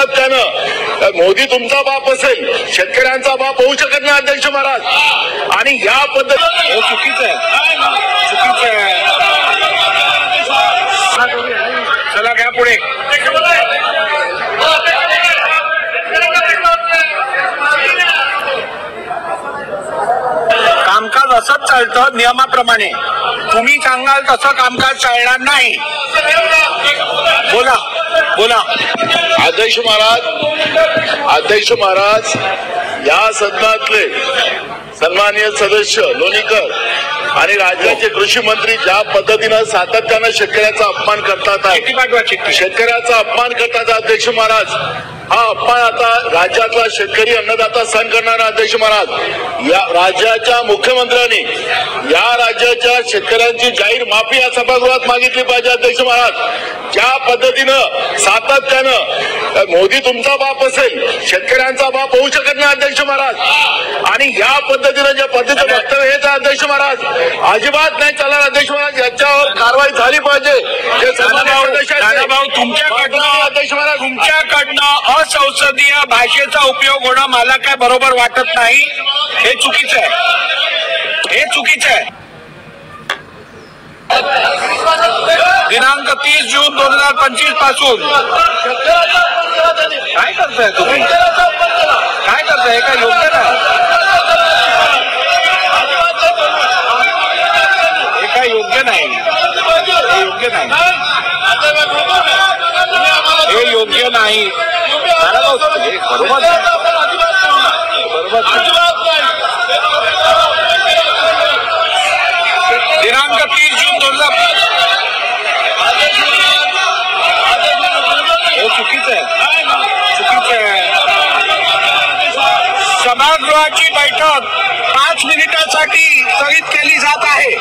सातत्यानं मोदी तुमचा बाप असेल, शेतकऱ्यांचा बाप होऊ शकत नाही अध्यक्ष महाराज। आणि या पद्धतीने चुकीचं आहे, चुकीचं आहे। चला घ्या पुढे। कामकाज असंच चालतं नियमाप्रमाणे, तुम्ही सांगाल तसं कामकाज चालणार नाही। बोला बोला। अध्यक्ष महाराज या सदनातले सन्माननीय सदस्य लोणीकर आणि राज्याचे कृषी मंत्री ज्या पद्धतीनं सातत्यानं शेतकऱ्याचा अपमान करतात आहे, शेतकऱ्याचा अपमान करतात अध्यक्ष महाराज, हा अपमान आता राज्यातला शेतकरी अन्नदाता सहन करणार अध्यक्ष महाराज। या राज्याच्या मुख्यमंत्र्यांनी या राज्याच्या शेतकऱ्यांची जाहीर माफी या सभागृहात मागितली पाहिजे अध्यक्ष महाराज। ज्या पद्धतीनं सातत्यानं मोदी तुमचा बाप असेल, शेतकऱ्यांचा बाप होऊ शकत नाही अध्यक्ष महाराज। आणि या पद्धतीनं ज्या पद्धतीचं वक्तव्य हेच अध्यक्ष महाराज अजिबात नाही चालणार अध्यक्ष महाराज, याच्यावर कारवाई झाली पाहिजे। अध्यक्ष महाराज तुमच्याकडनं असंसदीय भाषेचा उपयोग होणं मला काय बरोबर वाटत नाही, हे चुकीचं आहे, हे चुकीचं आहे। दिनांक 30 जून 2025 पासून काय करताय तुम्ही, काय करताय, काय योग्य नाही, हे काय योग्य नाही, हे योग्य नाही, हे योग्य नाही। बरोबर दिनांक 30 जून 2025 हे चुकीचं आहे, चुकीचं आहे। सभागृहाची बैठक 5 मिनिटासाठी स्थगित केली जात आहे।